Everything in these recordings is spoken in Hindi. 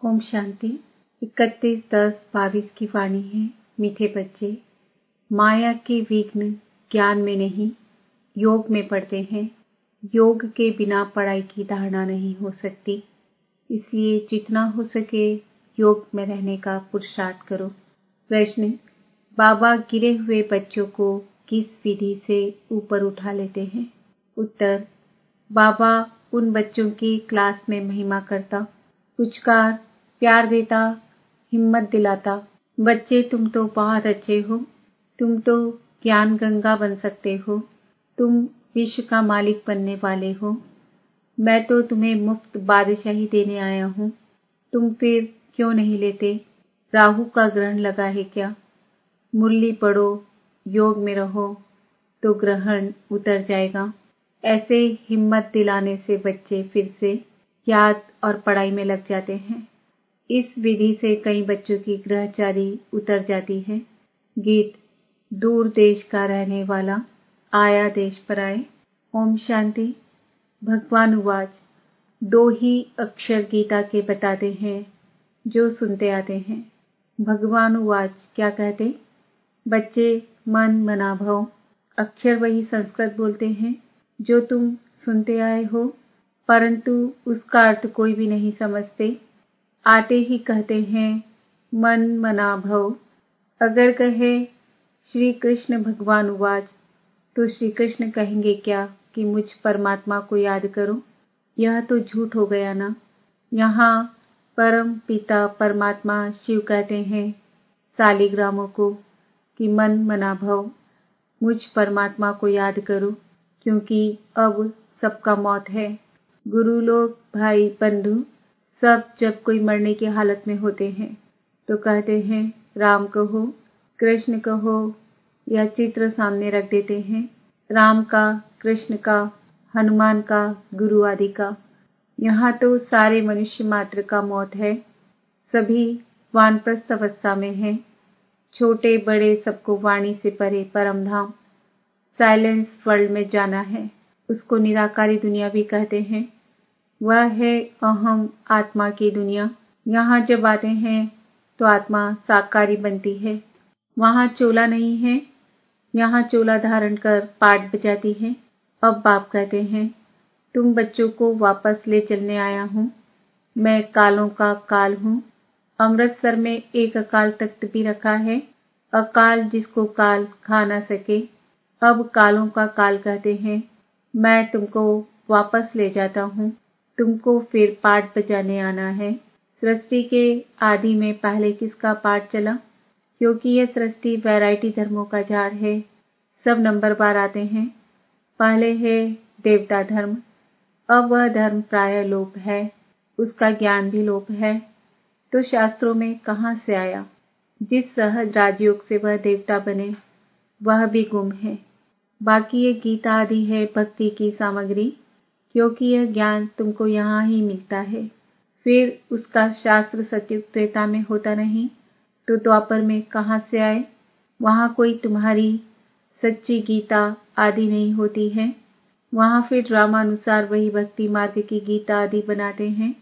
ओम शांति। 31/10/22 की वाणी है। मीठे बच्चे, माया के विघ्न ज्ञान में नहीं, योग में पड़ते हैं। योग के बिना पढ़ाई की धारणा नहीं हो सकती, इसलिए जितना हो सके योग में रहने का पुरुषार्थ करो। प्रश्न: बाबा गिरे हुए बच्चों को किस विधि से ऊपर उठा लेते हैं? उत्तर: बाबा उन बच्चों की क्लास में महिमा करता, पुचकार, प्यार देता, हिम्मत दिलाता। बच्चे, तुम तो बहुत अच्छे हो, तुम तो ज्ञान गंगा बन सकते हो, तुम विश्व का मालिक बनने वाले हो। मैं तो तुम्हें मुफ्त बादशाही देने आया हूँ, तुम फिर क्यों नहीं लेते? राहु का ग्रहण लगा है क्या? मुरली पढ़ो, योग में रहो तो ग्रहण उतर जाएगा। ऐसे हिम्मत दिलाने से बच्चे फिर से याद और पढ़ाई में लग जाते हैं। इस विधि से कई बच्चों की ग्रहचारी उतर जाती है। गीत: दूर देश का रहने वाला आया देश पर आए। ओम शांति। भगवान उवाच: 2 ही अक्षर गीता के बताते हैं जो सुनते आते हैं। भगवान उवाच क्या कहते? बच्चे, मन मना भव। अक्षर वही संस्कृत बोलते हैं जो तुम सुनते आए हो, परंतु उसका अर्थ कोई भी नहीं समझते। आते ही कहते हैं मन मना भव। अगर कहे श्री कृष्ण भगवान उवाच, तो श्री कृष्ण कहेंगे क्या कि मुझ परमात्मा को याद करो? यह तो झूठ हो गया ना। यहाँ परम पिता परमात्मा शिव कहते हैं सालिग्रामों को कि मन मना भव, मुझ परमात्मा को याद करो, क्योंकि अब सबका मौत है। गुरु लोग, भाई, बंधु सब जब कोई मरने की हालत में होते हैं तो कहते हैं राम कहो, कृष्ण कहो, या चित्र सामने रख देते हैं, राम का, कृष्ण का, हनुमान का, गुरु आदि का। यहाँ तो सारे मनुष्य मात्र का मौत है। सभी वानप्रस्थ अवस्था में हैं। छोटे बड़े सबको वाणी से परे परम धाम साइलेंस वर्ल्ड में जाना है। उसको निराकारी दुनिया भी कहते हैं। वह है अहम आत्मा की दुनिया। यहाँ जब आते हैं तो आत्मा साकारी बनती है। वहाँ चोला नहीं है, यहाँ चोला धारण कर पाठ बजाती है। अब बाप कहते हैं तुम बच्चों को वापस ले चलने आया हूँ। मैं कालों का काल हूँ। अमृतसर में एक अकाल तख्त भी रखा है, अकाल जिसको काल खा न सके। अब कालों का काल कहते हैं मैं तुमको वापस ले जाता हूँ, तुमको फिर पाठ बजाने आना है। सृष्टि के आदि में पहले किसका पाठ चला? क्योंकि यह सृष्टि वैरायटी धर्मों का झाड़ है, सब नंबरवार आते हैं। पहले है देवता धर्म, अब वह धर्म प्राय लोप है, उसका ज्ञान भी लोप है। तो शास्त्रों में कहाँ से आया? जिस सहज राजयोग से वह देवता बने वह भी गुम है। बाकी ये गीता आदि है भक्ति की सामग्री, क्योंकि यह ज्ञान तुमको यहाँ ही मिलता है। फिर उसका शास्त्र सत्युग त्रेता में होता नहीं तो द्वापर में कहाँ से आए? वहाँ कोई तुम्हारी सच्ची गीता आदि नहीं होती है। वहाँ फिर ड्रामानुसार वही भक्ति मार्ग की गीता आदि बनाते हैं।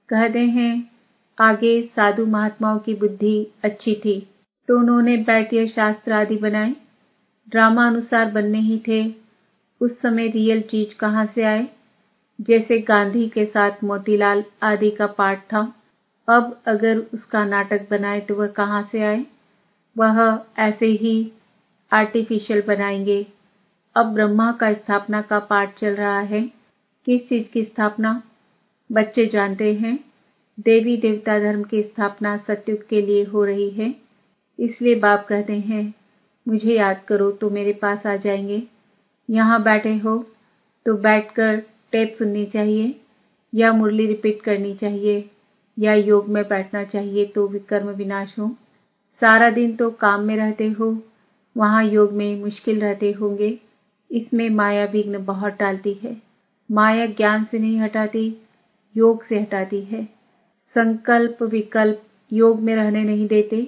कहते हैं आगे साधु महात्माओं की बुद्धि अच्छी थी तो उन्होंने बैठे शास्त्र आदि बनाए, ड्रामानुसार बनने ही थे। उस समय रियल चीज कहाँ से आए? जैसे गांधी के साथ मोतीलाल आदि का पाठ था, अब अगर उसका नाटक बनाए तो वह कहाँ से आए? वह ऐसे ही आर्टिफिशियल बनाएंगे। अब ब्रह्मा का स्थापना का पाठ चल रहा है। किस चीज की स्थापना? बच्चे जानते हैं देवी देवता धर्म की स्थापना सत्युग के लिए हो रही है। इसलिए बाप कहते हैं मुझे याद करो तो मेरे पास आ जाएंगे। यहाँ बैठे हो तो बैठकर टेप सुननी चाहिए, या मुरली रिपीट करनी चाहिए, या योग में बैठना चाहिए तो विकर्म विनाश हो। सारा दिन तो काम में रहते हो, वहाँ योग में मुश्किल रहते होंगे। इसमें माया विघ्न बहुत डालती है। माया ज्ञान से नहीं हटाती, योग से हटाती है। संकल्प विकल्प योग में रहने नहीं देते।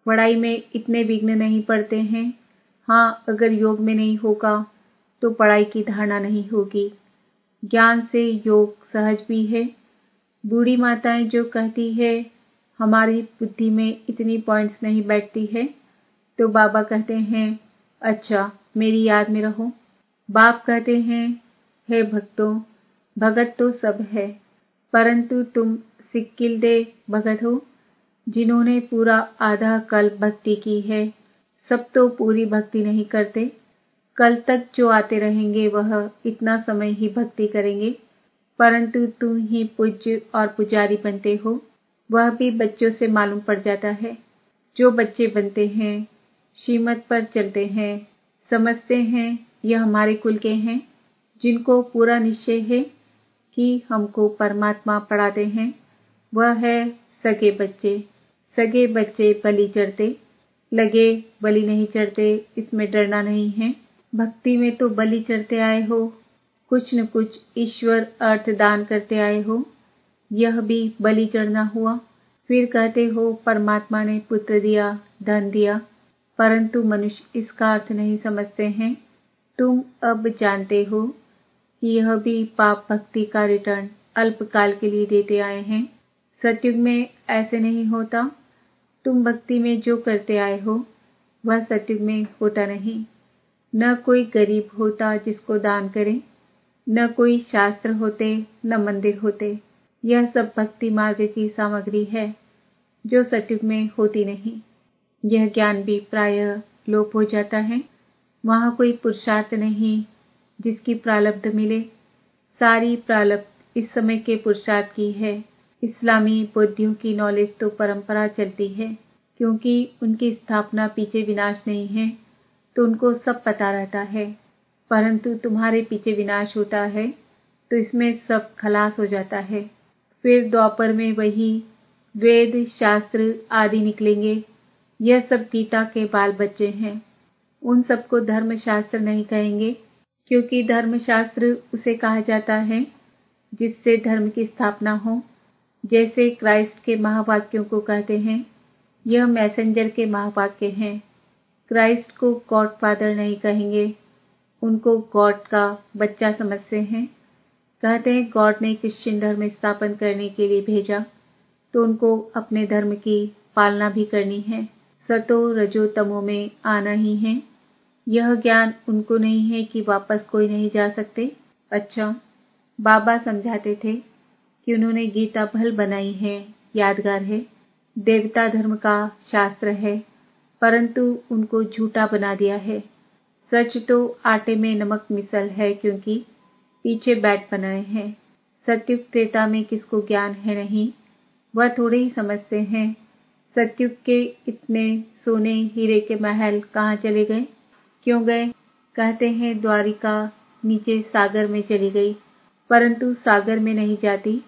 पढ़ाई में इतने विघ्न नहीं पड़ते हैं। हाँ, अगर योग में नहीं होगा तो पढ़ाई की धारणा नहीं होगी। ज्ञान से योग सहज भी है, बूढ़ी माताएं जो कहती है हमारी बुद्धि में इतनी पॉइंट्स नहीं बैठती है, तो बाबा कहते हैं अच्छा मेरी याद में रहो। बाप कहते हैं हे भक्तों, भगत तो सब है, परंतु तुम सिक्किलदे भगत हो जिन्होंने पूरा आधा कल्प भक्ति की है। सब तो पूरी भक्ति नहीं करते। कल तक जो आते रहेंगे वह इतना समय ही भक्ति करेंगे, परंतु तुम ही पूज्य और पुजारी बनते हो, वह भी बच्चों से मालूम पड़ जाता है। जो बच्चे बनते हैं, श्रीमत पर चलते हैं, समझते हैं यह हमारे कुल के हैं, जिनको पूरा निश्चय है कि हमको परमात्मा पढ़ाते हैं, वह है सगे बच्चे। सगे बच्चे बलि चढ़ते, लगे बलि नहीं चढ़ते, इसमें डरना नहीं है। भक्ति में तो बलि चढ़ते आए हो, कुछ न कुछ ईश्वर अर्थ दान करते आए हो, यह भी बलि चढ़ना हुआ। फिर कहते हो परमात्मा ने पुत्र दिया, धन दिया, परंतु मनुष्य इसका अर्थ नहीं समझते हैं। तुम अब जानते हो कि यह भी पाप भक्ति का रिटर्न अल्पकाल के लिए देते आए हैं। सतयुग में ऐसे नहीं होता। तुम भक्ति में जो करते आए हो वह सतयुग में होता नहीं। न कोई गरीब होता जिसको दान करे, न कोई शास्त्र होते, न मंदिर होते। यह सब भक्ति मार्ग की सामग्री है जो सतयुग में होती नहीं। यह ज्ञान भी प्रायः लोप हो जाता है। वहाँ कोई पुरुषार्थ नहीं जिसकी प्रारब्ध मिले। सारी प्रारब्ध इस समय के पुरुषार्थ की है। इस्लामी बौद्धियों की नॉलेज तो परंपरा चलती है, क्योंकि उनकी स्थापना पीछे विनाश नहीं है, तो उनको सब पता रहता है। परंतु तुम्हारे पीछे विनाश होता है तो इसमें सब खलास हो जाता है। फिर द्वापर में वही वेद शास्त्र आदि निकलेंगे। यह सब गीता के बाल बच्चे हैं। उन सबको धर्मशास्त्र नहीं कहेंगे, क्योंकि धर्मशास्त्र उसे कहा जाता है जिससे धर्म की स्थापना हो। जैसे क्राइस्ट के महावाक्यों को कहते हैं, यह मैसेंजर के महावाक्य हैं। क्राइस्ट को गॉड फादर नहीं कहेंगे, उनको गॉड का बच्चा समझते हैं। कहते हैं गॉड ने क्रिश्चियन धर्म स्थापन करने के लिए भेजा, तो उनको अपने धर्म की पालना भी करनी है। सतो रजो तमो में आना ही है। यह ज्ञान उनको नहीं है कि वापस कोई नहीं जा सकते। अच्छा, बाबा समझाते थे कि उन्होंने गीता भल बनाई है, यादगार है, देवता धर्म का शास्त्र है, परंतु उनको झूठा बना दिया है। सच तो आटे में नमक मिसल है, क्योंकि पीछे बैठ बनाए हैं। सतयुग त्रेता में किसको ज्ञान है नहीं, वह थोड़े ही समझते हैं। सतयुग के इतने सोने हीरे के महल कहाँ चले गए, क्यों गए? कहते हैं द्वारिका नीचे सागर में चली गई, परंतु सागर में नहीं जाती।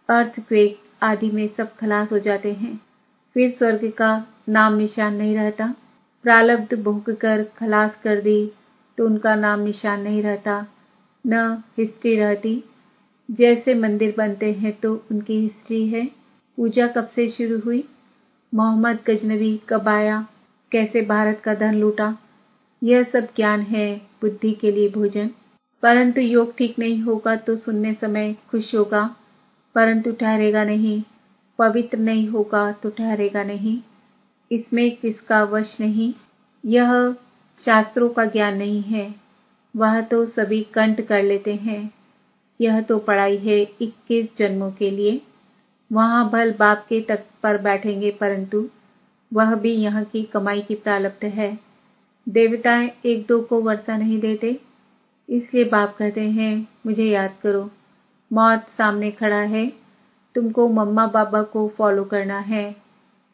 अर्थक्वेक आदि में सब खलास हो जाते हैं। फिर स्वर्ग का नाम निशान नहीं रहता। प्रारब्ध भोग कर खलास कर दी तो उनका नाम निशान नहीं रहता, न हिस्ट्री रहती। जैसे मंदिर बनते हैं तो उनकी हिस्ट्री है। पूजा कब से शुरू हुई, मोहम्मद गजनबी कब आया, कैसे भारत का धन लूटा, यह सब ज्ञान है बुद्धि के लिए भोजन। परंतु योग ठीक नहीं होगा तो सुनने समय खुश होगा, परंतु ठहरेगा नहीं। पवित्र नहीं होगा तो ठहरेगा नहीं। इसमें किसका वश नहीं। यह शास्त्रों का ज्ञान नहीं है, वह तो सभी कंठ कर लेते हैं। यह तो पढ़ाई है 21 जन्मों के लिए। वहाँ भल बाप के तख्त पर बैठेंगे, परंतु वह भी यहाँ की कमाई की प्रारब्ध है। देवताएं एक दो को वर्षा नहीं देते, इसलिए बाप कहते हैं मुझे याद करो। मौत सामने खड़ा है, तुमको मम्मा बाबा को फॉलो करना है।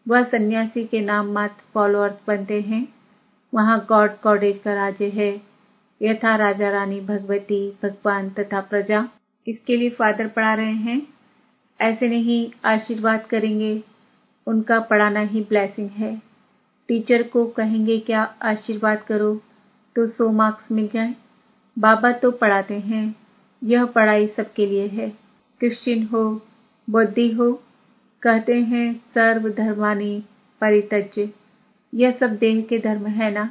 वह सन्यासी के नाम मात्र फॉलोअर्स बनते हैं। वहाँ गॉड गॉडेज का राज्य है, यथा राजा रानी भगवती भगवान तथा प्रजा। इसके लिए फादर पढ़ा रहे हैं। ऐसे नहीं आशीर्वाद करेंगे, उनका पढ़ाना ही ब्लेसिंग है। टीचर को कहेंगे क्या आशीर्वाद करो तो 100 मार्क्स मिल जाए। बाबा तो पढ़ाते हैं, यह पढ़ाई सबके लिए है। क्रिश्चियन हो, बौद्धि हो, कहते हैं सर्व धर्मानि परित्यज्य। यह सब देह के धर्म है ना।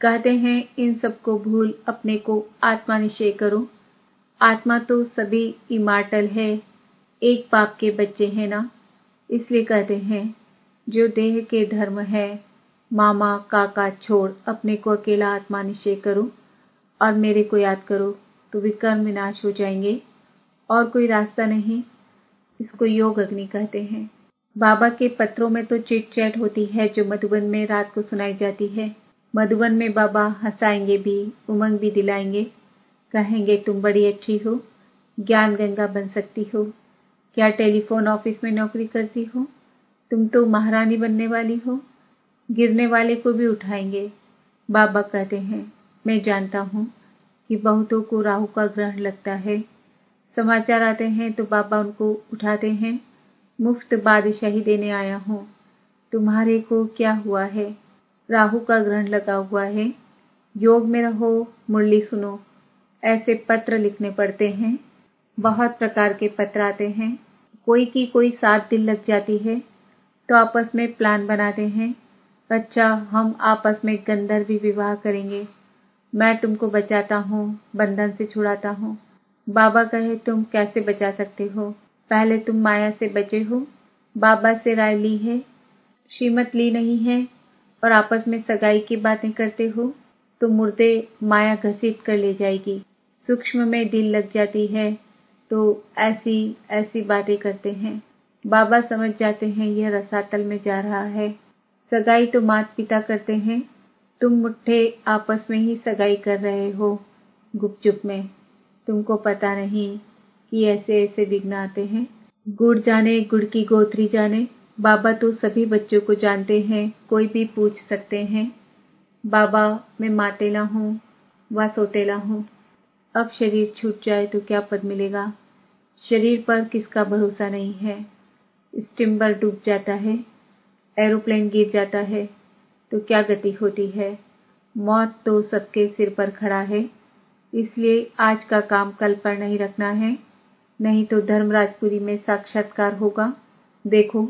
कहते हैं इन सबको भूल अपने को आत्मा निश्चय करो। आत्मा तो सभी इमार्टल है, एक बाप के बच्चे हैं ना, इसलिए कहते हैं जो देह के धर्म है मामा काका छोड़ अपने को अकेला आत्मा निश्चय करो और मेरे को याद करो तो विकर्म विनाश हो जाएंगे और कोई रास्ता नहीं। इसको योग अग्नि कहते हैं। बाबा के पत्रों में तो चिट चैट होती है जो मधुबन में रात को सुनाई जाती है। मधुबन में बाबा हंसाएंगे भी, उमंग भी दिलाएंगे, कहेंगे तुम बड़ी अच्छी हो, ज्ञान गंगा बन सकती हो, क्या टेलीफोन ऑफिस में नौकरी करती हो, तुम तो महारानी बनने वाली हो। गिरने वाले को भी उठाएंगे। बाबा कहते हैं मैं जानता हूँ कि बहुतों को राहु का ग्रहण लगता है। समाचार आते हैं तो बाबा उनको उठाते हैं। मुफ्त बादशाही देने आया हूँ। तुम्हारे को क्या हुआ है? राहु का ग्रहण लगा हुआ है। योग में रहो, मुरली सुनो। ऐसे पत्र लिखने पड़ते हैं। बहुत प्रकार के पत्र आते हैं। कोई की कोई 7 दिन लग जाती है तो आपस में प्लान बनाते हैं। अच्छा, हम आपस में गंधर्व विवाह करेंगे। मैं तुमको बचाता हूँ, बंधन से छुड़ाता हूँ। बाबा कहे तुम कैसे बचा सकते हो? पहले तुम माया से बचे हो। बाबा से राय ली है, श्रीमत ली नहीं है और आपस में सगाई की बातें करते हो तो मुर्दे माया घसीट कर ले जाएगी। सूक्ष्म में दिल लग जाती है तो ऐसी ऐसी बातें करते हैं। बाबा समझ जाते हैं यह रसातल में जा रहा है। सगाई तो माता पिता करते हैं, तुम मुट्ठे आपस में ही सगाई कर रहे हो गुपचुप में। तुमको पता नहीं कि ऐसे ऐसे विघ्न आते हैं। गुड़ जाने गुड़ की गोथरी जाने। बाबा तो सभी बच्चों को जानते हैं, कोई भी पूछ सकते हैं। बाबा मैं मातेला हूँ व सोतेला हूँ। अब शरीर छूट जाए तो क्या पद मिलेगा? शरीर पर किसका भरोसा नहीं है। स्टीमर डूब जाता है, एरोप्लेन गिर जाता है तो क्या गति होती है। मौत तो सबके सिर पर खड़ा है। इसलिए आज का काम कल पर नहीं रखना है, नहीं तो धर्मराजपुरी में साक्षात्कार होगा। देखो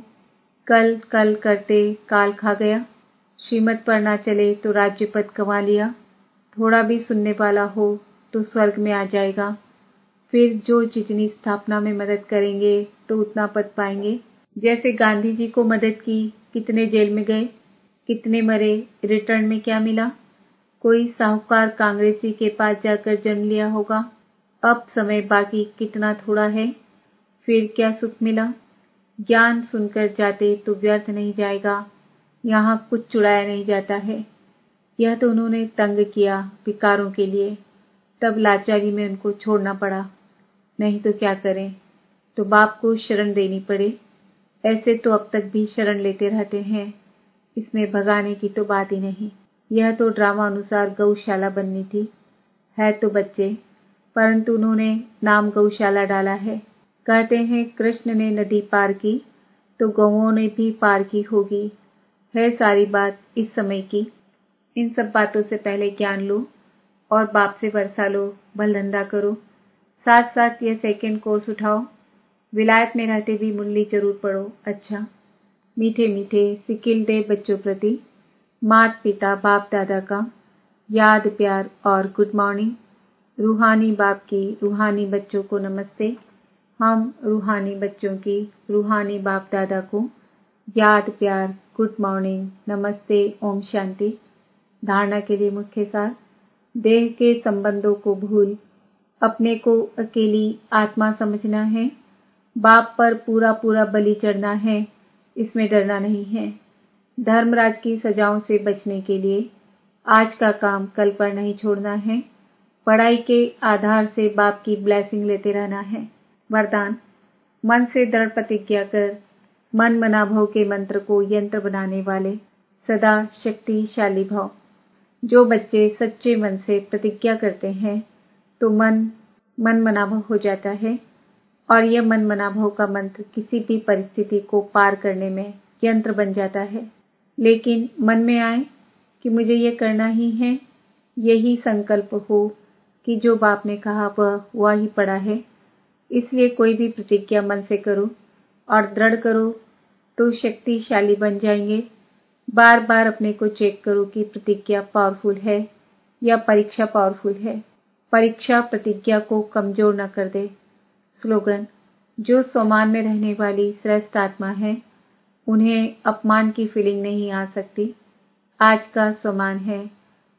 कल कल करते काल खा गया। श्रीमत पर ना चले तो राज्य पद कमा लिया। थोड़ा भी सुनने वाला हो तो स्वर्ग में आ जाएगा। फिर जो जितनी स्थापना में मदद करेंगे तो उतना पद पाएंगे। जैसे गांधी जी को मदद की, कितने जेल में गए, कितने मरे, रिटर्न में क्या मिला? कोई साहूकार कांग्रेसी के पास जाकर जन्म लिया होगा। अब समय बाकी कितना थोड़ा है, फिर क्या सुख मिला? ज्ञान सुनकर जाते तो व्यर्थ नहीं जाएगा। यहाँ कुछ चुराया नहीं जाता है। यह तो उन्होंने तंग किया विकारों के लिए, तब लाचारी में उनको छोड़ना पड़ा। नहीं तो क्या करें, तो बाप को शरण देनी पड़े। ऐसे तो अब तक भी शरण लेते रहते हैं, इसमें भगाने की तो बात ही नहीं। यह तो ड्रामा अनुसार गौशाला बननी थी। है तो बच्चे, परंतु उन्होंने नाम गौशाला डाला है। कहते हैं कृष्ण ने नदी पार की तो गौओं ने भी पार की होगी। है सारी बात इस समय की। इन सब बातों से पहले ज्ञान लो और बाप से वर्षा लो, भल धंधा करो। साथ साथ यह सेकंड कोर्स उठाओ। विलायत में रहते भी मुरली जरूर पढ़ो। अच्छा, मीठे मीठे सिकिल दे बच्चों प्रति माता पिता बाप दादा का याद प्यार और गुड मॉर्निंग। रूहानी बाप की रूहानी बच्चों को नमस्ते। हम रूहानी बच्चों की रूहानी बाप दादा को याद प्यार गुड मॉर्निंग नमस्ते ओम शांति। धारणा के लिए मुख्य सार, देह के संबंधों को भूल अपने को अकेली आत्मा समझना है। बाप पर पूरा पूरा बलि चढ़ना है, इसमें डरना नहीं है। धर्मराज की सजाओं से बचने के लिए आज का काम कल पर नहीं छोड़ना है। पढ़ाई के आधार से बाप की ब्लेसिंग लेते रहना है। वरदान, मन से दृढ़ प्रतिज्ञा कर मन मना भव के मंत्र को यंत्र बनाने वाले सदा शक्तिशाली भव। जो बच्चे सच्चे मन से प्रतिज्ञा करते हैं तो मन मना भव हो जाता है और यह मन मना भव का मंत्र किसी भी परिस्थिति को पार करने में यंत्र बन जाता है। लेकिन मन में आए कि मुझे ये करना ही है, यही संकल्प हो कि जो बाप ने कहा वह ही पड़ा है। इसलिए कोई भी प्रतिज्ञा मन से करो और दृढ़ करो तो शक्तिशाली बन जाएंगे। बार बार अपने को चेक करो कि प्रतिज्ञा पावरफुल है या परीक्षा पावरफुल है। परीक्षा प्रतिज्ञा को कमजोर न कर दे। स्लोगन, जो स्वमान में रहने वाली श्रेष्ठ आत्मा है, उन्हें अपमान की फीलिंग नहीं आ सकती। आज का स्वमान है,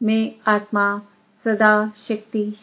मैं आत्मा सदा शक्ति